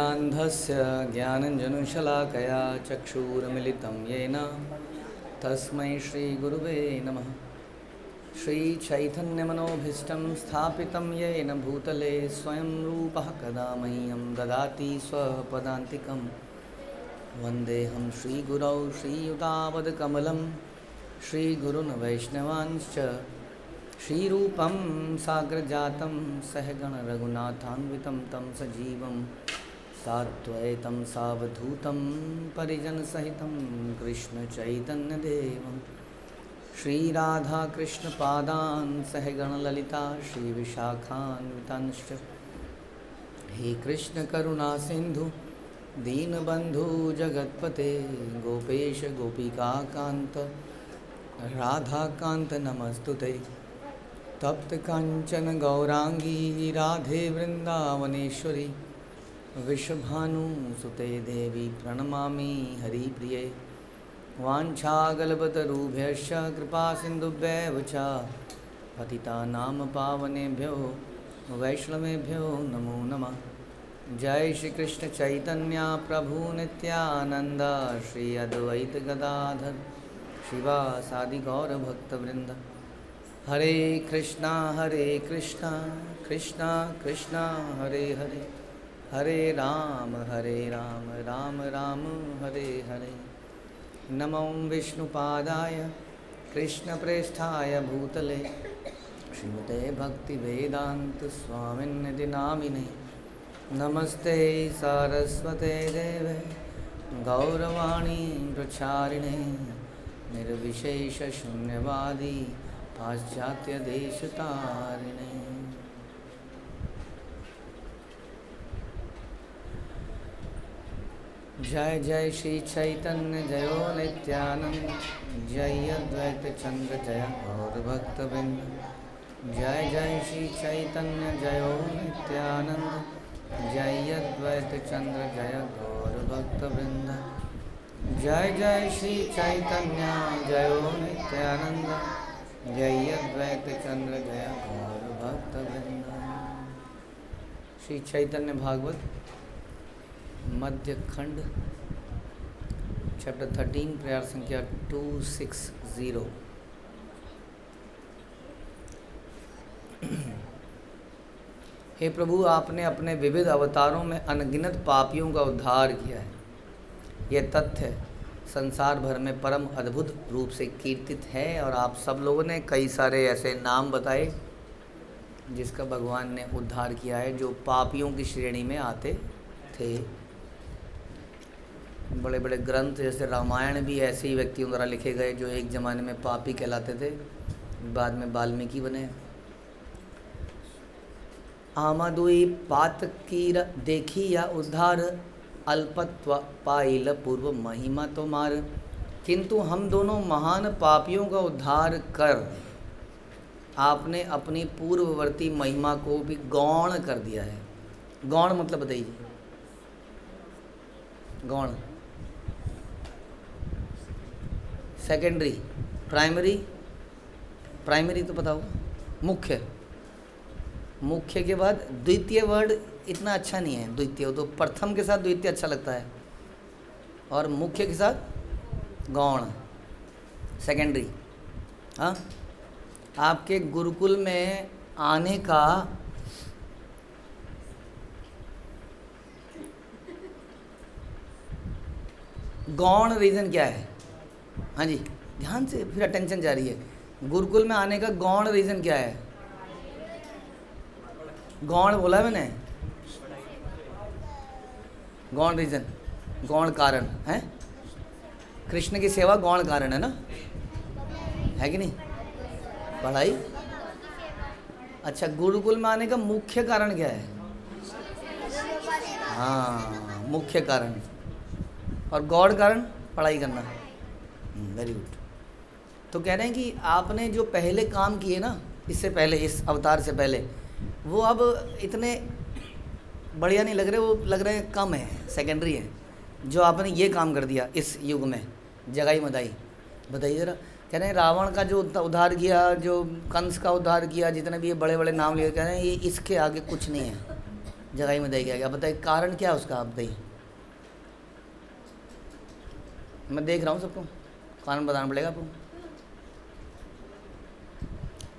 अन्धस्य ज्ञानञ्जनशलाकया चक्षुरुन्मिलितं येन तस्मै श्रीगुरुवे नमः। श्रीचैतन्यमनोभीष्टं स्थापितं येन भूतले स्वयं रूपः कदा मह्यं ददाति स्वपदान्तिकं। वन्देऽहं श्रीगुरौ श्रीयुतापदकमलं श्रीगुरून् वैष्णवांश्च श्रीरूपं साग्रजातं सहगण रघुनाथान्वितं तं सजीवं साद्वैतं सावधूतं परिजनसहितं कृष्णचैतन्यदेवं श्रीराधाकृष्णपादान् सहगणललिता श्रीविशाखान्वितांश्च। हे कृष्णकरुणा सिन्धु दीनबन्धु जगत्पते गोपेश गोपिकान्त राधाकान्त नमस्तुते। तप्त कांचन गौरांगी राधे वृंदावनेश्वरी विश्वभानुसुते देवी प्रणमामि हरिप्रिये। वाञ्छाकल्पतरुभ्यश्च कृपा सिन्धुभ्यैव च पतितानां पावनेभ्यो वैष्णवेभ्यो नमो नमः। जय श्री कृष्ण चैतन्य प्रभु नित्यानंद श्री अद्वैत गदाधर शिवासादि गौर भक्तवृंद। हरे कृष्णा कृष्णा कृष्णा हरे हरे, हरे राम राम राम हरे हरे। नमो विष्णुपादाय कृष्णप्रेष्ठाय भूतले श्रीमते भक्तिवेदांत स्वामिन्निधि नामिने। नमस्ते सारस्वते देवे गौरवाणी प्रचारिणे निर्विशेष शून्यवादी पाश्चात्य देश तारिणे। जय जय श्री चैतन्य जयो नित्यानंद जय अद्वैत चंद्र जय गौर भक्तवृंद। जय जय श्री चैतन्य जयो नित्यानंद जय अद्वैत चंद्र जय गौर भक्तवृंद। जय जय श्री चैतन्य जयो नित्यानंद जय अद्वैत चंद्र जय गौर भक्तवृंद। श्री चैतन्य भागवत मध्य खंड चैप्टर 13 प्रयार संख्या 260। हे प्रभु, आपने अपने विविध अवतारों में अनगिनत पापियों का उद्धार किया है। यह तथ्य संसार भर में परम अद्भुत रूप से कीर्तित है और आप सब लोगों ने कई सारे ऐसे नाम बताए जिसका भगवान ने उद्धार किया है, जो पापियों की श्रेणी में आते थे। बड़े बड़े ग्रंथ जैसे रामायण भी ऐसे ही व्यक्तियों द्वारा लिखे गए जो एक ज़माने में पापी कहलाते थे, बाद में वाल्मीकि बने। आमदुई पातकीर देखी या उद्धार अल्पत्व पाइल पूर्व महिमा तुम्हार। किंतु हम दोनों महान पापियों का उद्धार कर आपने अपनी पूर्ववर्ती महिमा को भी गौण कर दिया है। गौण मतलब बताइए, गौण सेकेंडरी, प्राइमरी, प्राइमरी तो पता होगा, मुख्य, मुख्य के बाद द्वितीय वर्ड इतना अच्छा नहीं है। द्वितीय तो प्रथम के साथ द्वितीय अच्छा लगता है और मुख्य के साथ गौण, सेकेंडरी। हाँ, आपके गुरुकुल में आने का गौण रीज़न क्या है? हाँ जी, ध्यान से, फिर अटेंशन जा रही है। गुरुकुल में आने का गौण रीज़न क्या है? गौण बोला मैंने, गौण रीज़न, गौण कारण है। कृष्ण की सेवा गौण कारण है ना, है कि नहीं? पढ़ाई। अच्छा, गुरुकुल में आने का मुख्य कारण क्या है? हाँ, मुख्य कारण। और गौण कारण पढ़ाई करना। Very good. तो कह रहे हैं कि आपने जो पहले काम किए ना, इससे पहले, इस अवतार से पहले, वो अब इतने बढ़िया नहीं लग रहे, वो लग रहे हैं कम है, सेकेंडरी है। जो आपने ये काम कर दिया इस युग में, जगाई मदाई, बताइए ज़रा। कह रहे हैं रावण का जो उद्धार किया, जो कंस का उद्धार किया, जितने भी ये बड़े बड़े नाम लिए, कह रहे हैं ये इसके आगे कुछ नहीं है। जगाई में दही क्या गया, बताइए कारण क्या है उसका, आप बताइए। मैं देख रहा हूँ सबको, कारण बताना पड़ेगा आपको।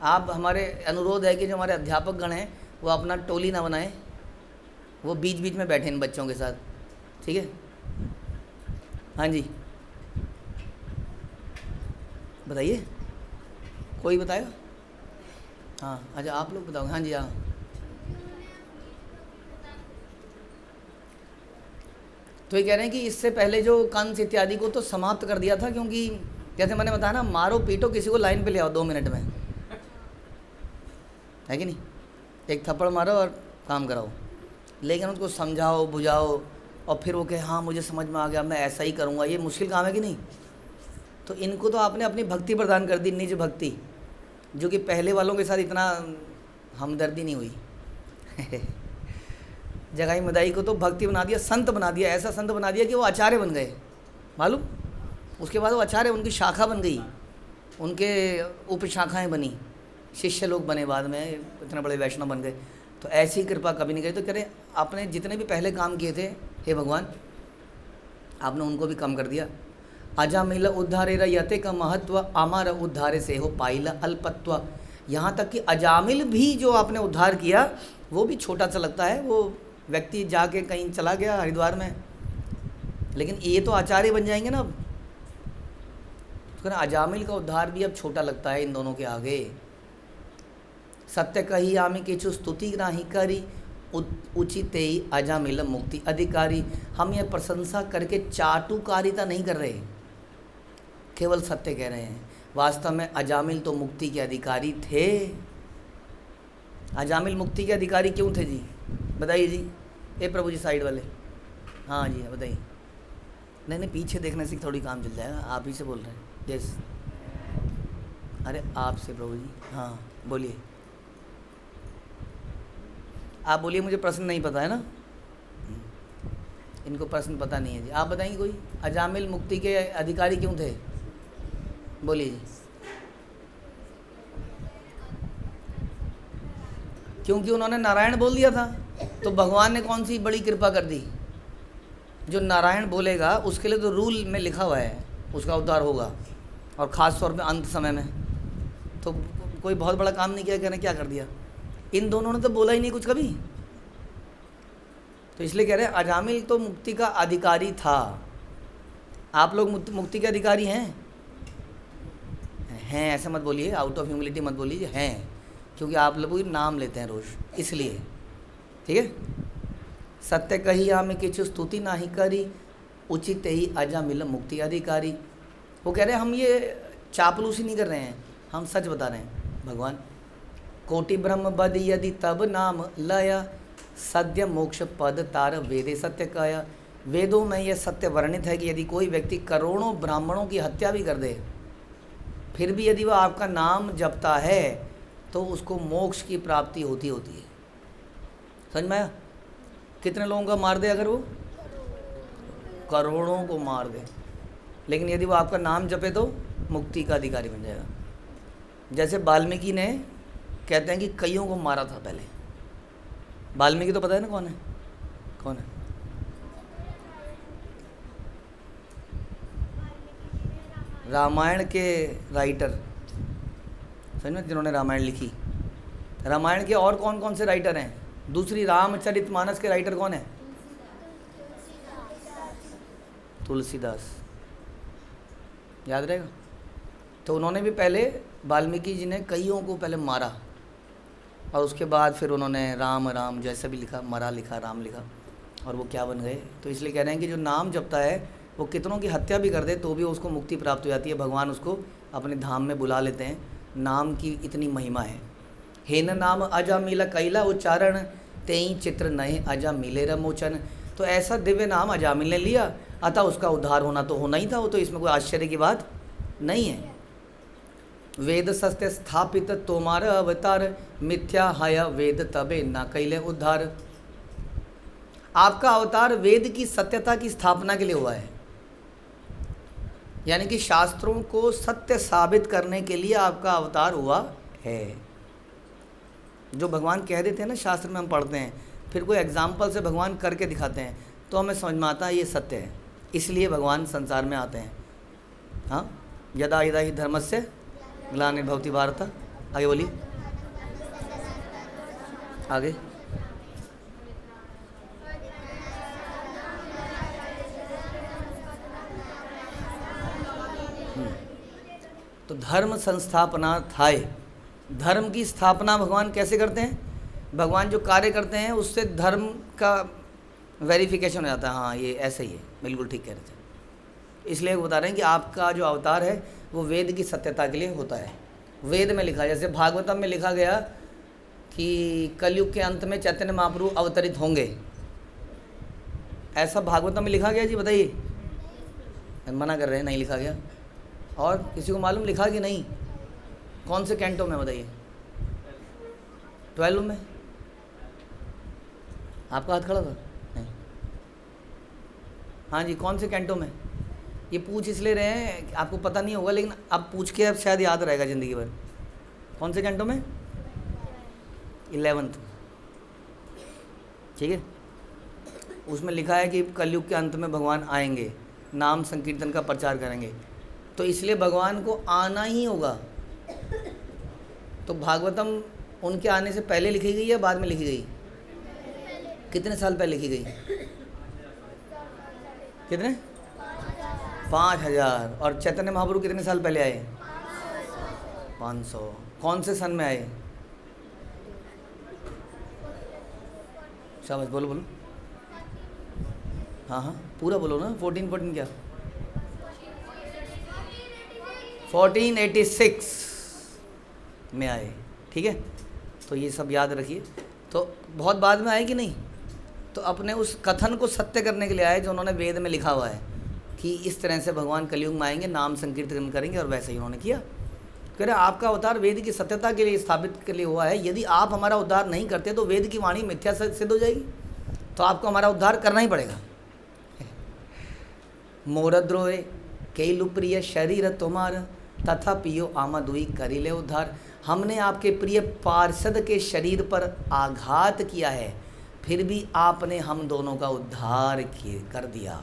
आप, हमारे अनुरोध है कि जो हमारे अध्यापक गण हैं वो अपना टोली ना बनाएं, वो बीच बीच में बैठे इन बच्चों के साथ, ठीक है। हाँ जी बताइए, कोई बताएगा? हाँ अच्छा आप लोग बताओगे। हाँ जी हाँ। तो ये कह रहे हैं कि इससे पहले जो कंस इत्यादि को तो समाप्त कर दिया था, क्योंकि जैसे मैंने बताया ना, मारो पीटो किसी को लाइन पे ले आओ 2 मिनट में, है कि नहीं, एक थप्पड़ मारो और काम कराओ। लेकिन उसको समझाओ बुझाओ और फिर वो कहे हाँ मुझे समझ में आ गया मैं ऐसा ही करूँगा, ये मुश्किल काम है कि नहीं। तो इनको तो आपने अपनी भक्ति प्रदान कर दी, निज भक्ति, जो कि पहले वालों के साथ इतना हमदर्दी नहीं हुई। जगाई मदाई को तो भक्ति बना दिया, संत बना दिया, ऐसा संत बना दिया कि वो आचार्य बन गए, मालूम। उसके बाद वो आचार्य, उनकी शाखा बन गई, उनके उपशाखाएं बनी, शिष्य लोग बने, बाद में इतने बड़े वैष्णव बन गए। तो ऐसी कृपा कभी नहीं करी। तो कह रहे आपने जितने भी पहले काम किए थे हे भगवान, आपने उनको भी कम कर दिया। अजामिल उद्धारे यते का महत्व अमर उद्धारे से हो पाइला अल्पत्व। यहाँ तक कि अजामिल भी जो आपने उद्धार किया वो भी छोटा सा लगता है, वो व्यक्ति जाके कहीं चला गया हरिद्वार में, लेकिन ये तो आचार्य बन जाएंगे ना अब। तो अजामिल का उद्धार भी अब छोटा लगता है इन दोनों के आगे। सत्य कही आमी किचु स्तुति नाही करी उचित ही अजामिल मुक्ति अधिकारी। हम ये प्रशंसा करके चाटुकारिता नहीं कर रहे, केवल सत्य कह रहे हैं। वास्तव में अजामिल तो मुक्ति के अधिकारी थे। अजामिल मुक्ति के अधिकारी क्यों थे जी, बताइए जी। ए प्रभु जी साइड वाले, हाँ जी बताइए। नहीं नहीं पीछे देखने से थोड़ी काम चल जाएगा, आप ही से बोल रहे हैं। यस, अरे आपसे प्रभु जी, हाँ बोलिए, आप बोलिए। मुझे प्रश्न नहीं पता है ना, इनको प्रश्न पता नहीं है जी। आप बताएंगे कोई, अजामिल मुक्ति के अधिकारी क्यों थे, बोलिए जी। क्योंकि उन्होंने नारायण बोल दिया था, तो भगवान ने कौन सी बड़ी कृपा कर दी। जो नारायण बोलेगा उसके लिए तो रूल में लिखा हुआ है उसका उद्धार होगा, और ख़ास तौर पे अंत समय में। तो कोई बहुत बड़ा काम नहीं किया, कहने क्या कर दिया। इन दोनों ने तो बोला ही नहीं कुछ कभी, तो इसलिए कह रहे हैं अजामिल तो मुक्ति का अधिकारी था। आप लोग मुक्ति के अधिकारी हैं ऐसे मत बोलिए, आउट ऑफ ह्यूमिलिटी मत बोलिए, हैं, क्योंकि आप लोग नाम लेते हैं रोज, इसलिए, ठीक है। सत्य कही आमे किचु स्तुति नाही करी उचित ही अजामिल मुक्ति अधिकारी। वो कह रहे हैं हम ये चापलूसी नहीं कर रहे हैं, हम सच बता रहे हैं। भगवान कोटि ब्रह्म बद यदि तब नाम लया सद्य मोक्ष पद तार वेदे सत्य कया। वेदों में यह सत्य वर्णित है कि यदि कोई व्यक्ति करोड़ों ब्राह्मणों की हत्या भी कर दे, फिर भी यदि वह आपका नाम जपता है तो उसको मोक्ष की प्राप्ति होती है। समझ में आया? कितने लोगों का मार दे, अगर वो करोड़ों को मार दे, लेकिन यदि वो आपका नाम जपे तो मुक्ति का अधिकारी बन जाएगा। जैसे वाल्मीकि ने, कहते हैं कि कईयों को मारा था पहले। वाल्मीकि तो पता है ना कौन है, कौन है? रामायण के राइटर, समझ में, जिन्होंने रामायण लिखी। रामायण के और कौन कौन से राइटर हैं? दूसरी रामचरितमानस के राइटर कौन है? तुलसीदास, याद रहेगा। तो उन्होंने भी पहले, वाल्मीकि जी ने कईयों को पहले मारा, और उसके बाद फिर उन्होंने राम जैसा भी लिखा, मरा लिखा, राम लिखा, और वो क्या बन गए। तो इसलिए कह रहे हैं कि जो नाम जपता है वो कितनों की हत्या भी कर दे तो भी उसको मुक्ति प्राप्त हो जाती है। भगवान उसको अपने धाम में बुला लेते हैं, नाम की इतनी महिमा है। हेन नाम अजा मिला कैला उच्चारण तेई चित्र नए अजा मिले रमोचन। तो ऐसा दिव्य नाम अजामिल ने लिया, अतः उसका उद्धार होना तो होना ही था, वो तो इसमें कोई आश्चर्य की बात नहीं है। वेद सत्य स्थापित तोमार अवतार मिथ्या हय वेद तबे न कैले उद्धार। आपका अवतार वेद की सत्यता की स्थापना के लिए हुआ है, यानी कि शास्त्रों को सत्य साबित करने के लिए आपका अवतार हुआ है। जो भगवान कह देते हैं ना, शास्त्र में हम पढ़ते हैं, फिर कोई एग्जाम्पल से भगवान करके दिखाते हैं तो हमें समझ में आता है ये सत्य है, इसलिए भगवान संसार में आते हैं। हाँ, यदा यदा ही धर्मस्य ग्लानिर्भवति भारत। आगे बोलिए, आगे। तो धर्म संस्थापना थाय, धर्म की स्थापना भगवान कैसे करते हैं? भगवान जो कार्य करते हैं उससे धर्म का वेरिफिकेशन हो जाता है, हाँ ये ऐसे ही है, बिल्कुल ठीक कह रहे थे। इसलिए वो बता रहे हैं कि आपका जो अवतार है वो वेद की सत्यता के लिए होता है। वेद में लिखा, जैसे भागवतम में लिखा गया कि कलयुग के अंत में चैतन्य महाप्रभु अवतरित होंगे, ऐसा भागवतम में लिखा गया जी? बताइए, मना कर रहे हैं, नहीं लिखा गया। और किसी को मालूम लिखा कि नहीं? कौन से कैंटो में बताइए? 12 में? आपका हाथ खड़ा था? नहीं। हाँ जी, कौन से कैंटो में? ये पूछ इसलिए रहे हैं, आपको पता नहीं होगा लेकिन अब पूछ के अब शायद याद रहेगा ज़िंदगी भर। कौन से कैंटो में? 11th, ठीक है। उसमें लिखा है कि कलयुग के अंत में भगवान आएंगे, नाम संकीर्तन का प्रचार करेंगे, तो इसलिए भगवान को आना ही होगा। तो भागवतम उनके आने से पहले लिखी गई या बाद में लिखी गई? कितने साल पहले लिखी गई? कितने? 5000। और चैतन्य महाप्रभु कितने साल पहले आए? 500। कौन से सन में आए? शाबाश, बोलो बोलो। हाँ हाँ पूरा बोलो ना। 14 क्या? 1486 में आए, ठीक है। तो ये सब याद रखिए। तो बहुत बाद में आए कि नहीं? तो अपने उस कथन को सत्य करने के लिए आए जो उन्होंने वेद में लिखा हुआ है कि इस तरह से भगवान कलयुग में आएंगे, नाम संकीर्तन करेंगे, और वैसे ही उन्होंने किया। कह रहे आपका अवतार वेद की सत्यता के लिए स्थापित के लिए हुआ है। यदि आप हमारा उद्धार नहीं करते तो वेद की वाणी मिथ्या सिद्ध हो जाएगी, तो आपको हमारा उद्धार करना ही पड़ेगा। मोरद्रोहे कई लुप्रिय शरीर तुम्हारा तथा पियो आमदुई करिले उद्धार। हमने आपके प्रिय पार्षद के शरीर पर आघात किया है, फिर भी आपने हम दोनों का उद्धार कर दिया।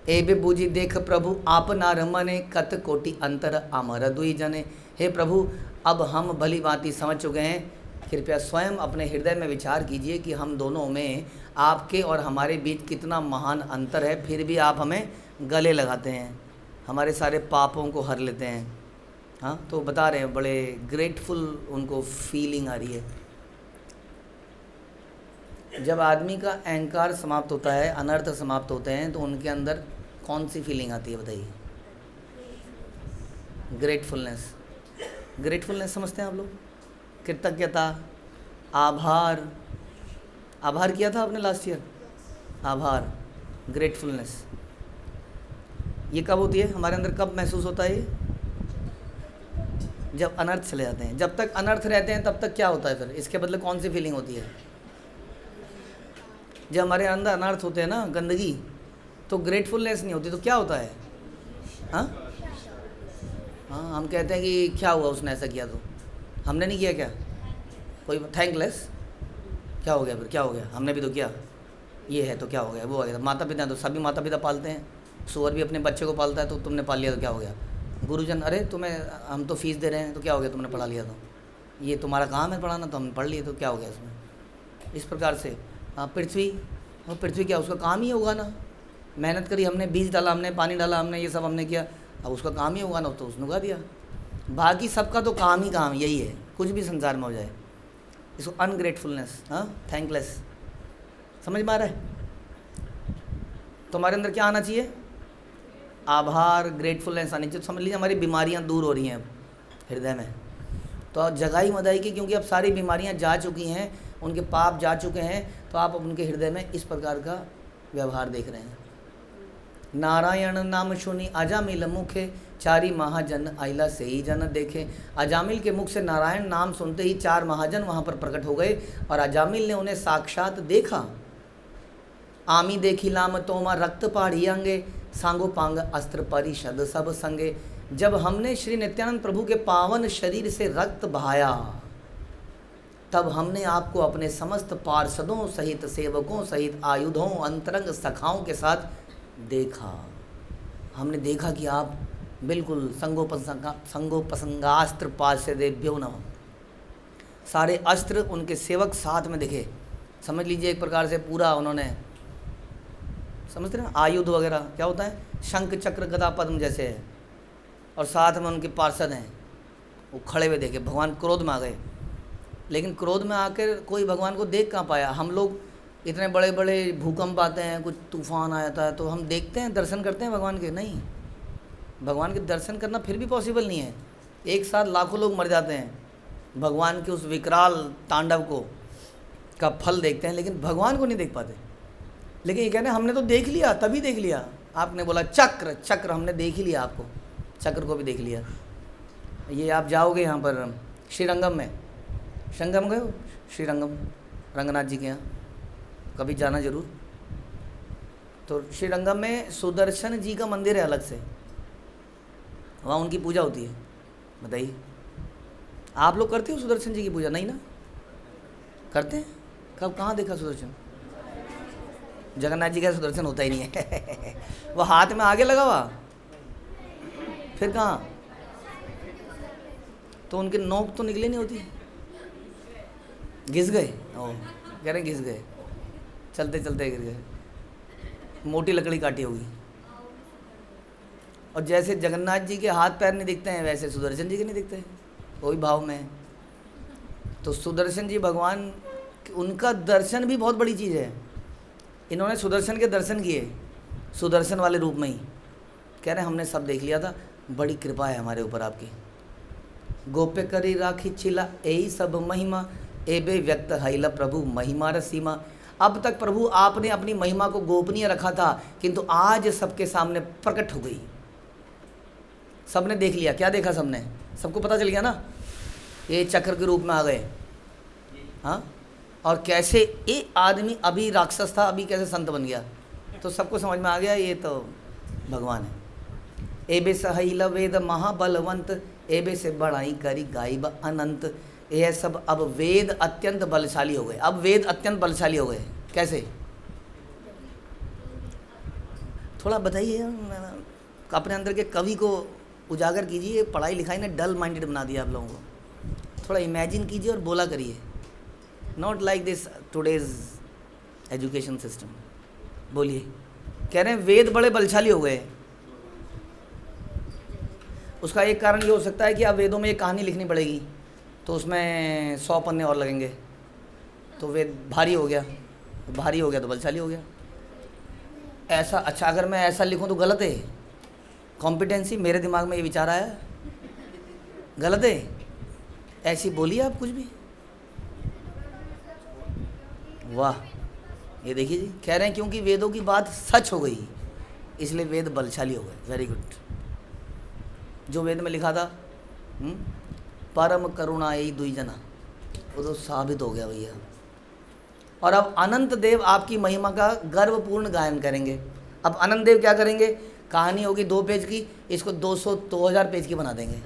एबे बूझी देख प्रभु आप ना रमने कत कोटि अंतर अमर दुई जने। हे प्रभु, अब हम भली भांति समझ चुके हैं, कृपया स्वयं अपने हृदय में विचार कीजिए कि हम दोनों में आपके और हमारे बीच कितना महान अंतर है, फिर भी आप हमें गले लगाते हैं, हमारे सारे पापों को हर लेते हैं। हाँ, तो बता रहे हैं, बड़े ग्रेटफुल उनको फीलिंग आ रही है। जब आदमी का अहंकार समाप्त होता है, अनर्थ समाप्त होते हैं, तो उनके अंदर कौन सी फीलिंग आती है बताइए? ग्रेटफुलनेस। ग्रेटफुलनेस समझते हैं आप लोग? कृतज्ञता, आभार। आभार किया था आपने लास्ट ईयर? आभार, ग्रेटफुलनेस। ये कब होती है हमारे अंदर, कब महसूस होता है ये? जब अनर्थ चले जाते हैं। जब तक अनर्थ रहते हैं तब तक क्या होता है फिर? इसके बदले कौन सी फीलिंग होती है? जब हमारे अंदर अनर्थ होते हैं ना, गंदगी, तो ग्रेटफुलनेस नहीं होती, तो क्या होता है? हाँ हाँ, हम कहते हैं कि क्या हुआ, उसने ऐसा किया तो हमने नहीं किया क्या? कोई थैंकलेस, क्या हो गया फिर? क्या हो गया? हमने भी तो किया। ये है तो क्या हो गया? वो हो गया। माता पिता तो सभी माता पिता पालते हैं, सुअर भी अपने बच्चे को पालता है, तो तुमने पाल लिया तो क्या हो गया? गुरुजन, अरे तुम्हें हम तो फीस दे रहे हैं तो क्या हो गया, तुमने पढ़ा लिया तो? ये तुम्हारा काम है पढ़ाना, तो हमने पढ़ लिए तो क्या हो गया इसमें? इस प्रकार से पृथ्वी, और पृथ्वी क्या, उसका काम ही होगा ना, मेहनत करी हमने, बीज डाला हमने, पानी डाला हमने, ये सब हमने किया, अब उसका काम ही होगा ना, तो उसने उगा दिया। बाकी सबका तो काम ही काम यही है, कुछ भी संसार में हो जाए। इसको अनग्रेटफुलनेस, हाँ, थैंकलेस। समझ में आ रहा है? तो हमारे अंदर क्या आना चाहिए? आभार, ग्रेटफुलनेस आनी चाहिए। समझ लीजिए हमारी बीमारियां दूर हो रही हैं हृदय में, तो जगाई मदाई की, क्योंकि अब सारी बीमारियां जा चुकी हैं, उनके पाप जा चुके हैं, तो आप अब उनके हृदय में इस प्रकार का व्यवहार देख रहे हैं। नारायण नाम सुनी अजामिल मुखे, चारी महाजन आइला से ही जन देखे। अजामिल के मुख से नारायण नाम सुनते ही 4 महाजन वहाँ पर प्रकट हो गए, और अजामिल ने उन्हें साक्षात देखा। आमी देखी लाम तोमा रक्त पहाड़ी अंगे, सांगो पांग अस्त्र परिषद सब संगे। जब हमने श्री नित्यानंद प्रभु के पावन शरीर से रक्त बहाया, तब हमने आपको अपने समस्त पार्षदों सहित, सेवकों सहित, आयुधों, अंतरंग सखाओं के साथ देखा। हमने देखा कि आप बिल्कुल संगोपसंगास्त्र पार्षदेभ्यो नमः, सारे अस्त्र उनके सेवक साथ में दिखे। समझ लीजिए एक प्रकार से पूरा उन्होंने, समझते हैं ना, आयुध वगैरह क्या होता है, शंख चक्र गदा पद्म जैसे है, और साथ में उनके पार्षद हैं, वो खड़े हुए देखे। भगवान क्रोध में आ गए, लेकिन क्रोध में आकर कोई भगवान को देख कहाँ पाया। हम लोग इतने बड़े बड़े भूकंप आते हैं, कुछ तूफान आता है तो हम देखते हैं, दर्शन करते हैं भगवान के? नहीं, भगवान के दर्शन करना फिर भी पॉसिबल नहीं है। एक साथ लाखों लोग मर जाते हैं, भगवान के उस विकराल तांडव को का फल देखते हैं, लेकिन भगवान को नहीं देख पाते। लेकिन ये कहने हमने तो देख लिया, तभी देख लिया। आपने बोला चक्र, चक्र हमने देख ही लिया, आपको चक्र को भी देख लिया। ये आप जाओगे यहाँ पर श्रीरंगम में, संगम गए हो? श्रीरंगम रंगनाथ जी के यहाँ कभी जाना जरूर। तो श्रीरंगम में सुदर्शन जी का मंदिर है अलग से, वहाँ उनकी पूजा होती है। बताइए, आप लोग करते हो सुदर्शन जी की पूजा? नहीं ना, करते हैं? कब, कहाँ देखा सुदर्शन? जगन्नाथ जी का सुदर्शन होता ही नहीं है वो हाथ में आगे लगा हुआ, फिर कहाँ? तो उनके नोक तो निकले नहीं होती, घिस गए। ओ, कह रहे घिस गए, चलते चलते गिर गए, मोटी लकड़ी काटी होगी। और जैसे जगन्नाथ जी के हाथ पैर नहीं दिखते हैं, वैसे सुदर्शन जी के नहीं दिखते, वही भाव में। तो सुदर्शन जी भगवान, उनका दर्शन भी बहुत बड़ी चीज़ है। इन्होंने सुदर्शन के दर्शन किए, सुदर्शन वाले रूप में ही। कह रहे हमने सब देख लिया था, बड़ी कृपा है हमारे ऊपर आपकी। गोप्य करी राखी छिला यही सब महिमा, एबे व्यक्त हैला प्रभु महिमा रसीमा। अब तक प्रभु आपने अपनी महिमा को गोपनीय रखा था, किंतु आज सबके सामने प्रकट हो गई। सबने देख लिया। क्या देखा सबने? सबको पता चल गया ना, ये चक्र के रूप में आ गए। हाँ, और कैसे ये आदमी अभी राक्षस था, अभी कैसे संत बन गया, तो सबको समझ में आ गया ये तो भगवान है। एबे सहैला वेद महाबलवंत, एबे से बड़ाई करी गायब अनंत। यह सब अब वेद अत्यंत बलशाली हो गए। अब वेद अत्यंत बलशाली हो गए। कैसे? थोड़ा बताइए, अपने अंदर के कवि को उजागर कीजिए। पढ़ाई लिखाई ने डल माइंडेड बना दिया आप लोगों को। थोड़ा इमेजिन कीजिए और बोला करिए। Not like this today's education system. बोलिए। कह रहे हैं वेद बड़े बलशाली हो गए। उसका एक कारण ये हो सकता है कि अब वेदों में एक कहानी लिखनी पड़ेगी, तो उसमें 100 पन्ने और लगेंगे, तो वेद भारी हो गया। तो भारी हो गया तो बलशाली हो गया। ऐसा, अच्छा अगर मैं ऐसा लिखूं तो गलत है। कॉम्पिटेंसी, मेरे दिमाग में ये विचार आया, गलत है। ऐसी बोलिए आप कुछ भी। वाह, ये देखिए जी, कह रहे हैं क्योंकि वेदों की बात सच हो गई, इसलिए वेद बलशाली हो गए। Very good. जो वेद में लिखा था परम करुणा यही दुई जना, वो तो साबित हो गया भैया। और अब अनंत देव आपकी महिमा का गर्वपूर्ण गायन करेंगे। अब अनंत देव क्या करेंगे? कहानी होगी 2 पेज की, इसको 2000 पेज की बना देंगे।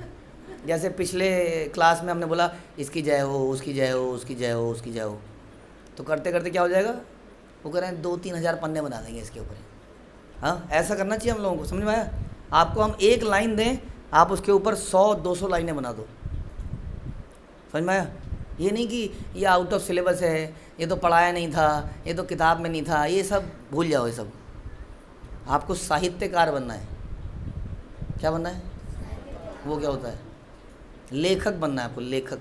जैसे पिछले क्लास में हमने बोला इसकी जय हो, उसकी जय हो, उसकी जय हो, उसकी जय हो, तो करते करते क्या हो जाएगा? वो कह रहे हैं 2-3 हज़ार पन्ने बना देंगे इसके ऊपर। हाँ, ऐसा करना चाहिए हम लोगों को। समझ में आया? आपको हम एक लाइन दें, आप उसके ऊपर 100-200 लाइनें बना दो। समझ में आया? ये नहीं कि ये आउट ऑफ सिलेबस है, ये तो पढ़ाया नहीं था, ये तो किताब में नहीं था, ये सब भूल जाओ। ये सब आपको साहित्यकार बनना है। क्या बनना है? वो क्या होता है? लेखक बनना है आपको। लेखक,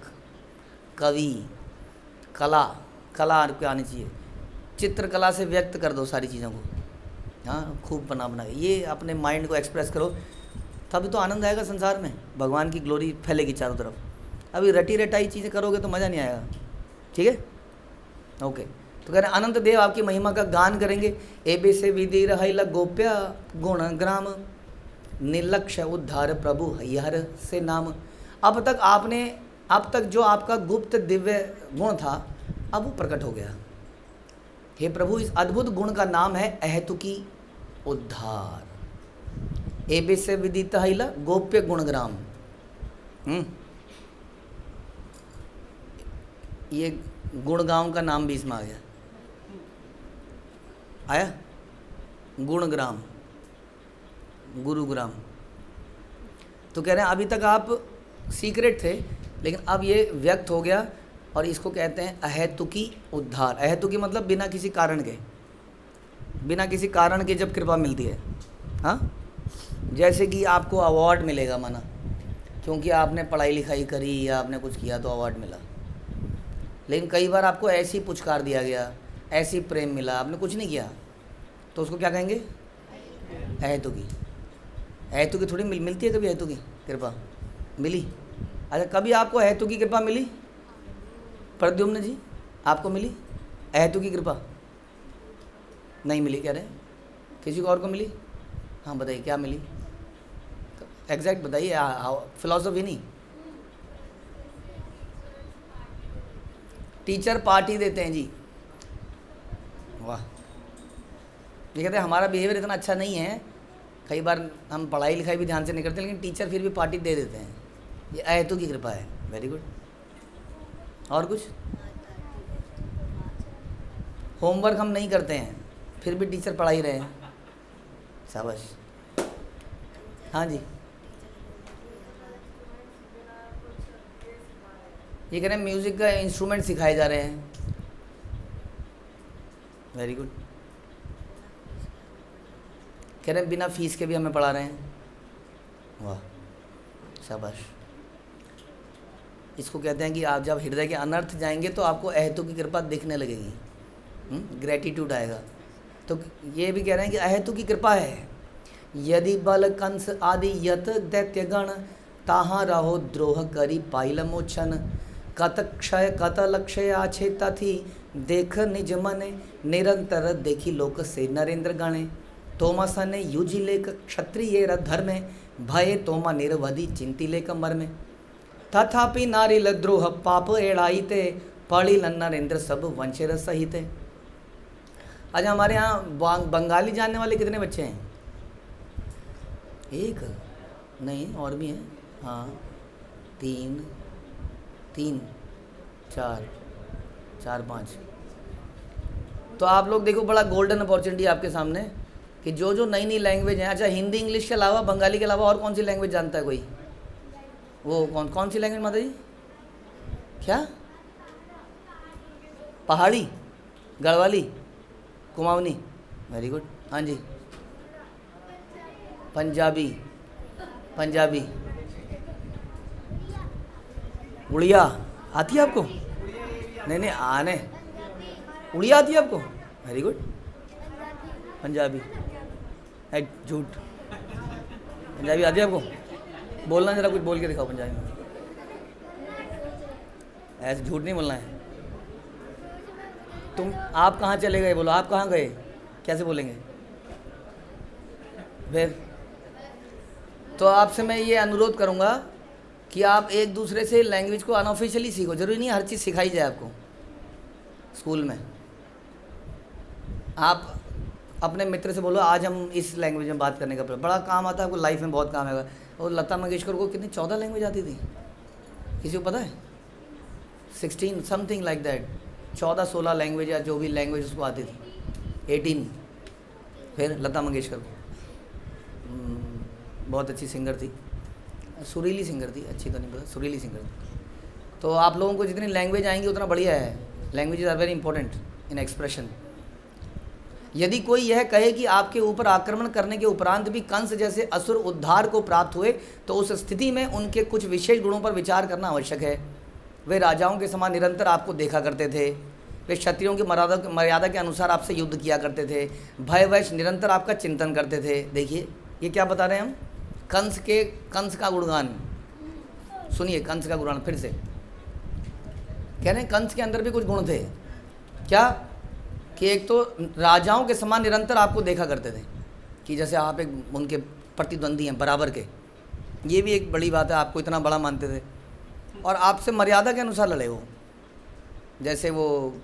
कवि, कला, कला आपको आनी चाहिए। चित्रकला से व्यक्त कर दो सारी चीज़ों को। हाँ, खूब बना ये अपने माइंड को एक्सप्रेस करो, तभी तो आनंद आएगा संसार में। भगवान की ग्लोरी फैलेगी चारों तरफ। अभी रटी रटाई चीज़ें करोगे तो मज़ा नहीं आएगा। ठीक है, ओके। तो कह रहे हैं अनंत देव आपकी महिमा का गान करेंगे। एबे से विधि रहैला गोप्या गुण ग्राम, निर्लक्ष्य उद्धार प्रभु हरिहर से नाम। अब तक जो आपका गुप्त दिव्य गुण था, अब वो प्रकट हो गया। हे प्रभु, इस अद्भुत गुण का नाम है अहेतुकी उद्धार। एबे से विदित हैला गोप्य गुणग्राम। ये गुड़गांव का नाम भी इसमें आ गया, आया गुणग्राम, गुरुग्राम। तो कह रहे हैं अभी तक आप सीक्रेट थे, लेकिन अब ये व्यक्त हो गया और इसको कहते हैं अहेतुकी उद्धार। अहेतुकी मतलब बिना किसी कारण के, बिना किसी कारण के जब कृपा मिलती है। हाँ, जैसे कि आपको अवार्ड मिलेगा माना, क्योंकि आपने पढ़ाई लिखाई करी या आपने कुछ किया तो अवार्ड मिला। लेकिन कई बार आपको ऐसी पुचकार दिया गया, ऐसी प्रेम मिला, आपने कुछ नहीं किया, तो उसको क्या कहेंगे? अहेतुकी। अहेतुकी थोड़ी मिलती है कभी, अहेतुकी कृपा मिली? अच्छा, कभी आपको अहेतुकी कृपा मिली? प्रद्युम्न जी आपको मिली अहेतुकी कृपा? नहीं मिली कह रहे हैं। किसी को और को मिली? हाँ बताइए क्या मिली, एग्जैक्ट बताइए, फिलॉसफी नहीं। टीचर पार्टी देते हैं जी, वाह। ये कहते हैं हमारा बिहेवियर इतना अच्छा नहीं है, कई बार हम पढ़ाई लिखाई भी ध्यान से नहीं करते, लेकिन टीचर फिर भी पार्टी दे देते हैं। ये अहेतु की कृपा है। Very good. और कुछ? होमवर्क हम नहीं करते हैं फिर भी टीचर पढ़ा ही रहे हैं, शाबाश। हाँ जी, ये कह रहे हैं म्यूज़िक का इंस्ट्रूमेंट सिखाए जा रहे हैं। Very good. कह रहे हैं बिना फीस के भी हमें पढ़ा रहे हैं, वाह शाबाश। इसको कहते हैं कि आप जब हृदय के अनर्थ जाएंगे तो आपको अहेतु की कृपा दिखने लगेगी, ग्रेटिट्यूड आएगा। तो ये भी कह रहे हैं कि अहेतु की कृपा है। यदि बल कंस आदि यत दैत्यगण ताहाँ रहो द्रोह करी पाइल मोचन कत क्षय कत लक्ष्य आछे तथी देख निज मने निरंतर देखी लोक से नरेंद्र गणे तोमा सने युजि लेख क्षत्रिय धर्मे भये तोमा निर्वधि चिंती लेख मर्मे तथापि नारिल द्रोह पाप एड़ाईते पड़ी नरेंद्र सब वंशेर सहिते। अच्छा, हमारे यहाँ बंगाली जानने वाले कितने बच्चे हैं? एक नहीं, और भी हैं। हाँ, तीन, 4, 5। तो आप लोग देखो, बड़ा गोल्डन अपॉर्चुनिटी आपके सामने कि जो जो नई नई लैंग्वेज हैं। अच्छा, हिंदी इंग्लिश के अलावा, बंगाली के अलावा और कौन सी लैंग्वेज जानता है कोई? वो कौन सी लैंग्वेज माता जी? क्या? पहाड़ी, गढ़वाली, कुमाऊनी। Very good. हाँ जी, पंजाबी, उड़िया आती है आपको? नहीं आने, उड़िया आती है आपको? Very good. पंजाबी झूठ, पंजाबी आती है आपको? बोलना जरा, कुछ बोल के दिखाओ पंजाबी में। ऐसे झूठ नहीं बोलना है। आप कहाँ चले गए बोलो, आप कहाँ गए, कैसे बोलेंगे फिर? तो आपसे मैं ये अनुरोध करूँगा कि आप एक दूसरे से लैंग्वेज को अनऑफिशियली सीखो। जरूरी नहीं हर चीज़ सिखाई जाए आपको स्कूल में। आप अपने मित्र से बोलो आज हम इस लैंग्वेज में बात करने का, बड़ा काम आता है आपको, लाइफ में बहुत काम है। और लता मंगेशकर को कितनी 14 लैंग्वेज आती थी, किसी को पता है? 16 समथिंग लाइक दैट, 14-16 लैंग्वेज या जो भी लैंग्वेज उसको आती थी, 18। फिर लता मंगेशकर को, बहुत अच्छी सिंगर थी, सुरीली सिंगर थी, अच्छी तो नहीं पता, सुरीली सिंगर थी। तो आप लोगों को जितनी लैंग्वेज आएंगी उतना बढ़िया है। Languages are very important in expression. यदि कोई यह कहे कि आपके ऊपर आक्रमण करने के उपरांत भी कंस जैसे असुर उद्धार को प्राप्त हुए, तो उस स्थिति में उनके कुछ विशेष गुणों पर विचार करना आवश्यक है। वे राजाओं के समान निरंतर आपको देखा करते थे, वे क्षत्रियों की मर्यादा के अनुसार आपसे युद्ध किया करते थे, भयवश निरंतर आपका चिंतन करते थे। देखिए ये क्या बता रहे हैं हम, कंस का गुणगान सुनिए। कंस का गुणगान फिर से कह रहे हैं, कंस के अंदर भी कुछ गुण थे। क्या? कि एक तो राजाओं के समान निरंतर आपको देखा करते थे, कि जैसे आप एक उनके प्रतिद्वंदी हैं बराबर के। ये भी एक बड़ी बात है, आपको इतना बड़ा मानते थे और आपसे मर्यादा के अनुसार लड़े वो। जैसे वो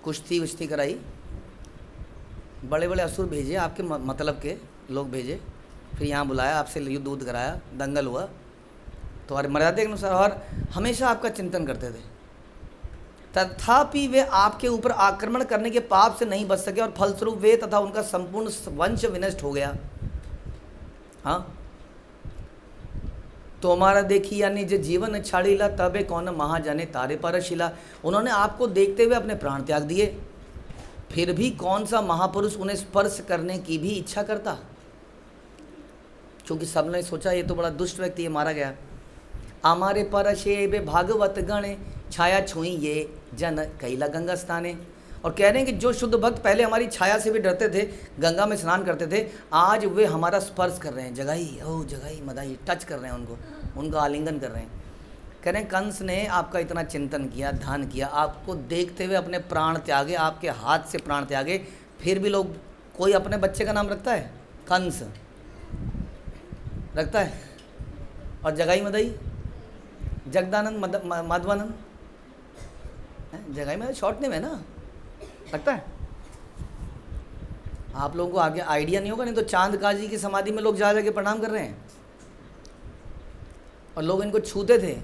कुश्ती कराई, बड़े बड़े असुर भेजे, आपके मतलब के लोग भेजे, फिर यहाँ बुलाया, आपसे युद्ध कराया, दंगल हुआ, तो और मर्यादा के अनुसार, और हमेशा आपका चिंतन करते थे। तथापि वे आपके ऊपर आक्रमण करने के पाप से नहीं बच सके और फलस्वरूप वे तथा उनका संपूर्ण वंश विनष्ट हो गया। हाँ, तो हमारा देखी यानी जो जीवन छाड़ीला तबे कौन महाजने तारे परशिला। उन्होंने आपको देखते हुए अपने प्राण त्याग दिए, फिर भी कौन सा महापुरुष उन्हें स्पर्श करने की भी इच्छा करता। क्योंकि सबने सोचा ये तो बड़ा दुष्ट व्यक्ति है, मारा गया। हमारे परशे वे भागवत गण छाया छुई ये जन कैला गंगा स्नाने। और कह रहे हैं कि जो शुद्ध भक्त पहले हमारी छाया से भी डरते थे, गंगा में स्नान करते थे, आज वे हमारा स्पर्श कर रहे हैं, जगाई ओ जगाई मदाई, टच कर रहे हैं उनको, उनका आलिंगन कर रहे हैं। कह रहे हैं कंस ने आपका इतना चिंतन किया, ध्यान किया, आपको देखते हुए अपने प्राण त्यागे, आपके हाथ से प्राण त्यागे, फिर भी लोग, कोई अपने बच्चे का नाम रखता है? कंस रखता है। और जगाई मदाई, जगदानंद, माधवानंद, जगाई मदाई शॉर्ट नेम है ना, लगता है। आप लोगों को आगे आइडिया नहीं होगा, नहीं तो चांद काजी की समाधि में लोग जा जाके प्रणाम कर रहे हैं और लोग इनको छूते थे,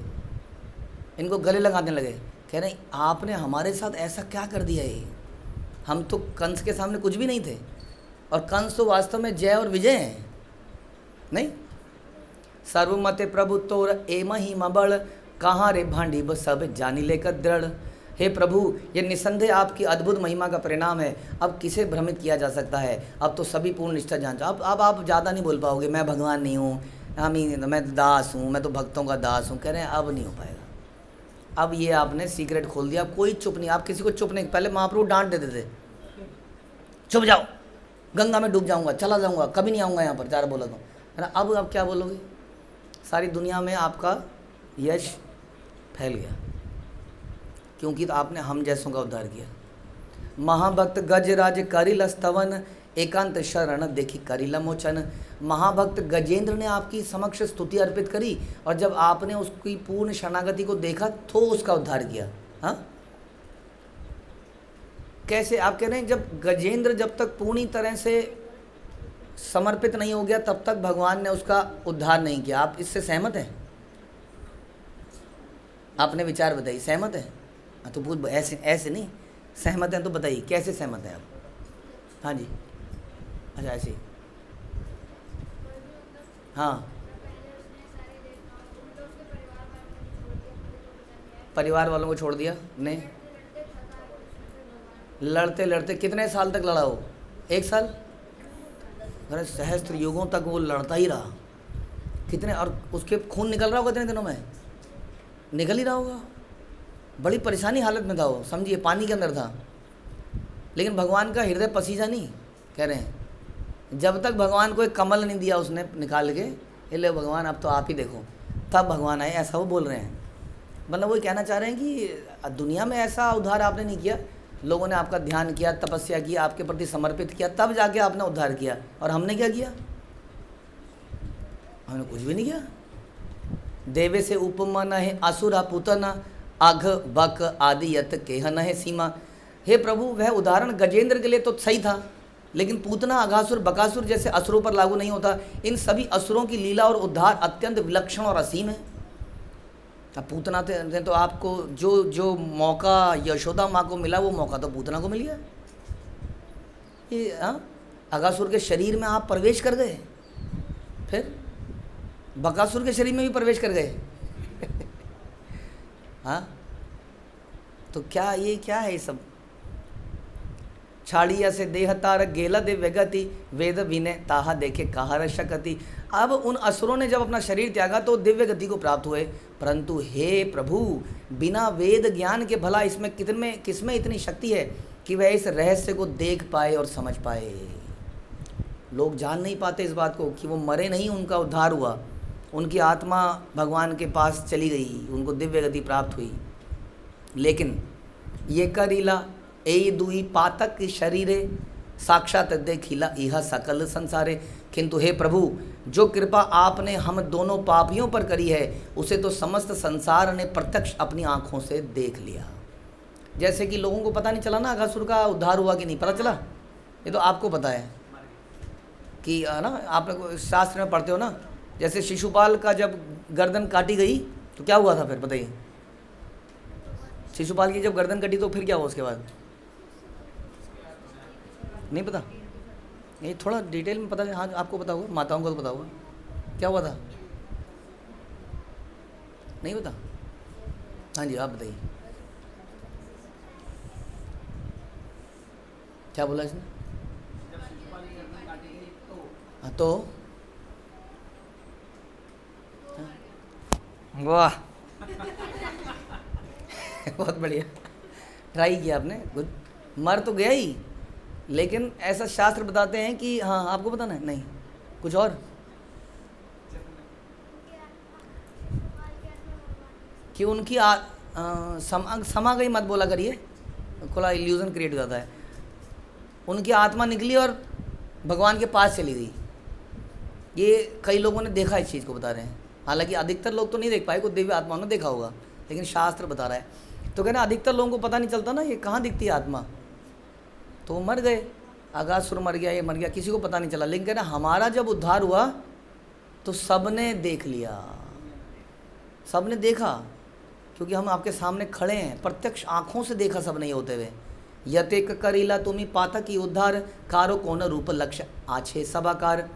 इनको गले लगाने लगे। कह रहे हैं आपने हमारे साथ ऐसा क्या कर दिया है, हम तो कंस के सामने कुछ भी नहीं थे, और कंस तो वास्तव में जय और विजय हैं। नहीं, सर्वमते प्रभु तोर एम ही मबड़, कहाँ रे भांडी ब सब जानी लेकर दृढ़। हे प्रभु, ये निसंदेह आपकी अद्भुत महिमा का परिणाम है, अब किसे भ्रमित किया जा सकता है, अब तो सभी पूर्ण निष्ठा जान। अब आप ज़्यादा नहीं बोल पाओगे, मैं भगवान नहीं हूँ, मैं दास हूँ, मैं तो भक्तों का दास हूँ। कह रहे हैं अब नहीं हो पाएगा। अब ये आपने सीक्रेट खोल दिया, अब कोई चुप नहीं, आप किसी को चुप नहीं। पहले महाप्रभु डांट देते थे, चुप जाओ, गंगा में डूब जाऊँगा, चला जाऊँगा, कभी नहीं आऊँगा यहाँ पर, ज़्यादा बोला तो, है ना। अब आप क्या बोलोगे? सारी दुनिया में आपका यश फैल गया, क्योंकि तो आपने हम जैसों का उद्धार किया। महाभक्त गजराज करिल स्तवन, एकांत शरण देखी करिला मोचन। महाभक्त गजेंद्र ने आपकी समक्ष स्तुति अर्पित करी, और जब आपने उसकी पूर्ण शरणागति को देखा तो उसका उद्धार किया। हाँ, कैसे? आप कह रहे हैं जब गजेंद्र जब तक पूरी तरह से समर्पित नहीं हो गया तब तक भगवान ने उसका उद्धार नहीं किया। आप इससे सहमत हैं? आपने विचार बताइए, सहमत है? हाँ, तो पूछ, ऐसे नहीं, सहमत हैं तो बताइए कैसे सहमत हैं आप? हाँ जी, अच्छा ऐसे ही, हाँ। परिवार वालों को छोड़ दिया? नहीं, लड़ते लड़ते कितने साल तक लड़ा हो? 1 साल? अरे सहस्त्र युगों तक वो लड़ता ही रहा। कितने, और उसके खून निकल रहा होगा कितने दिनों में? निकल ही रहा होगा। बड़ी परेशानी हालत में था वो, समझिए पानी के अंदर था, लेकिन भगवान का हृदय पसीजा नहीं। कह रहे हैं जब तक भगवान को एक कमल नहीं दिया उसने निकाल के, ले भगवान अब तो आप ही देखो, तब भगवान आए, ऐसा वो बोल रहे हैं। मतलब वो कहना चाह रहे हैं कि दुनिया में ऐसा उद्धार आपने नहीं किया, लोगों ने आपका ध्यान किया, तपस्या की, आपके प्रति समर्पित किया, तब जाके आपने उद्धार किया। और हमने क्या किया? हमने कुछ भी नहीं किया। देवे से उपमा न है असुरा पुतना, अघ बक आदि यत केह न है सीमा। हे प्रभु, वह उदाहरण गजेंद्र के लिए तो सही था, लेकिन पूतना, अघासुर, बकासुर जैसे असुरों पर लागू नहीं होता। इन सभी असुरों की लीला और उद्धार अत्यंत विलक्षण और असीम है। अब पूतना थे तो आपको जो मौका यशोदा माँ को मिला, वो मौका तो पूतना को मिल गया। ये अघासुर के शरीर में आप प्रवेश कर गए, फिर बकासुर के शरीर में भी प्रवेश कर गए। हाँ, तो क्या ये क्या है ये सब? छाड़िया से देह तार गेला दिव्य गति, वेद विनय ताहा देखे कहा शकति। अब उन असुरों ने जब अपना शरीर त्यागा तो दिव्य गति को प्राप्त हुए, परंतु हे प्रभु, बिना वेद ज्ञान के भला इसमें किसमें इतनी शक्ति है कि वह इस रहस्य को देख पाए और समझ पाए। लोग जान नहीं पाते इस बात को कि वो मरे नहीं, उनका उद्धार हुआ, उनकी आत्मा भगवान के पास चली गई, उनको दिव्य गति प्राप्त हुई। लेकिन ये करीला ए दुई पातक शरीरे, साक्षात देखिला यह सकल संसारे। किंतु हे प्रभु, जो कृपा आपने हम दोनों पापियों पर करी है, उसे तो समस्त संसार ने प्रत्यक्ष अपनी आँखों से देख लिया। जैसे कि लोगों को पता नहीं चला ना अघासुर का उद्धार हुआ कि नहीं, पता चला? ये तो आपको पता है कि ना, आप लोग शास्त्र में पढ़ते हो ना, जैसे शिशुपाल का जब गर्दन काटी गई तो क्या हुआ था फिर बताइए? शिशुपाल की जब गर्दन कटी तो फिर क्या हुआ उसके बाद? नहीं पता? नहीं, थोड़ा डिटेल में पता है। हाँ, आपको पता होगा, माताओं को तो पता होगा। क्या हुआ था? नहीं पता? हाँ जी, आप बताइए, क्या बोला इसने? हाँ तो वाह बहुत बढ़िया, ट्राई किया आपने, गुड। मर तो गया ही, लेकिन ऐसा शास्त्र बताते हैं कि हाँ, आपको बताना है? नहीं, कुछ और कि उनकी समा गई मत बोला करिए, खुला इल्यूजन क्रिएट हो जाता है। उनकी आत्मा निकली और भगवान के पास चली गई। ये कई लोगों ने देखा, इस चीज़ को बता रहे हैं। हालांकि अधिकतर लोग तो नहीं देख पाए, कुछ दिव्य आत्माओं ने देखा होगा, लेकिन शास्त्र बता रहा है। तो कहना अधिकतर लोगों को पता नहीं चलता ना, ये कहाँ दिखती है आत्मा, तो वो मर गए। अगासुर मर गया, ये मर गया, किसी को पता नहीं चला। लेकिन कहना हमारा जब उद्धार हुआ तो सबने देख लिया, सबने देखा, क्योंकि हम आपके सामने खड़े हैं, प्रत्यक्ष आँखों से देखा सबने ये होते हुए। यतेक करीला तुम्ही पातक ही उद्धार कारो कौन रूप लक्ष्य आछे सभाकार।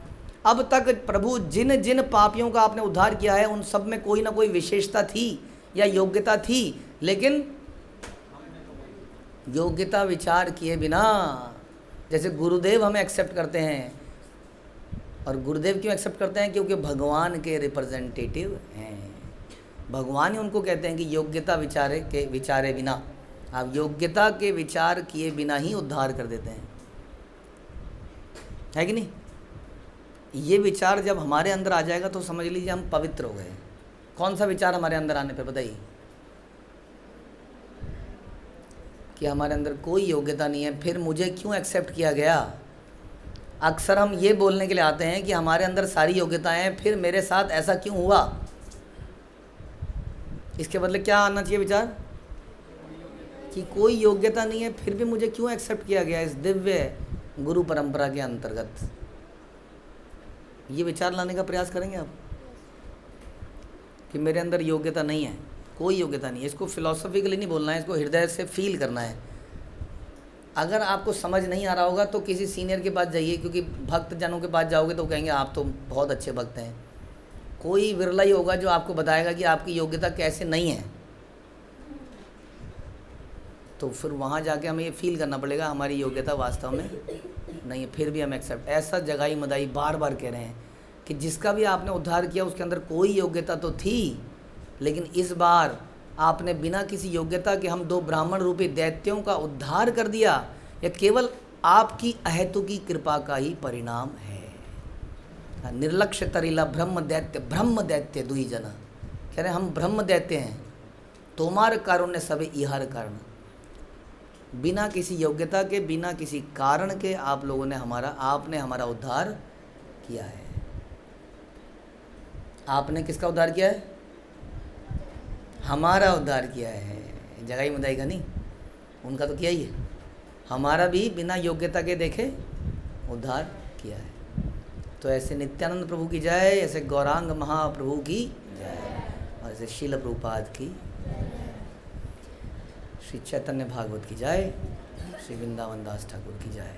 अब तक प्रभु जिन जिन पापियों का आपने उद्धार किया है उन सब में कोई ना कोई विशेषता थी या योग्यता थी, लेकिन योग्यता विचार किए बिना, जैसे गुरुदेव हमें एक्सेप्ट करते हैं, और गुरुदेव क्यों एक्सेप्ट करते हैं? क्योंकि भगवान के रिप्रेजेंटेटिव हैं। भगवान ही उनको कहते हैं कि योग्यता विचारे बिना, आप योग्यता के विचार किए बिना ही उद्धार कर देते हैं, है कि नहीं? ये विचार जब हमारे अंदर आ जाएगा तो समझ लीजिए हम पवित्र हो गए। कौन सा विचार हमारे अंदर आने पे बताइए? कि हमारे अंदर कोई योग्यता नहीं है, फिर मुझे क्यों एक्सेप्ट किया गया? अक्सर हम ये बोलने के लिए आते हैं कि हमारे अंदर सारी योग्यताएं हैं, फिर मेरे साथ ऐसा क्यों हुआ? इसके बदले क्या आना चाहिए विचार? कि कोई योग्यता नहीं है, फिर भी मुझे क्यों एक्सेप्ट किया गया इस दिव्य गुरु परंपरा के अंतर्गत। ये विचार लाने का प्रयास करेंगे आप कि मेरे अंदर योग्यता नहीं है, कोई योग्यता नहीं है। इसको फिलॉसफिकली नहीं बोलना है, इसको हृदय से फील करना है। अगर आपको समझ नहीं आ रहा होगा तो किसी सीनियर के पास जाइए, क्योंकि भक्त जनों के पास जाओगे तो कहेंगे आप तो बहुत अच्छे भक्त हैं। कोई विरला ही होगा जो आपको बताएगा कि आपकी योग्यता कैसे नहीं है। तो फिर वहाँ जाके हमें ये फील करना पड़ेगा हमारी योग्यता वास्तव में नहीं है, फिर भी हम एक्सेप्ट। ऐसा जगाई मदाई बार बार कह रहे हैं कि जिसका भी आपने उद्धार किया उसके अंदर कोई योग्यता तो थी, लेकिन इस बार आपने बिना किसी योग्यता के हम 2 ब्राह्मण रूपी दैत्यों का उद्धार कर दिया। यह केवल आपकी अहेतुकी कृपा का ही परिणाम है। निर्लक्ष्य तरीला ब्रह्म दैत्य दुई जना कह रहे हम ब्रह्म दैत्य हैं, तोमार कारुण्य सबे इहार कारण। बिना किसी योग्यता के, बिना किसी कारण के आप लोगों ने आपने हमारा उद्धार किया है। आपने किसका उद्धार किया है? हमारा उद्धार किया है। जगाई मुदाई का नहीं, उनका तो किया ही है। हमारा भी बिना योग्यता के देखे उद्धार किया है। तो ऐसे नित्यानंद प्रभु की जय, ऐसे गौरांग महाप्रभु की जय, और ऐसे शील प्रभुपाद की, श्री चैतन्य भागवत की जय, श्री वृंदावन दास ठाकुर की जय।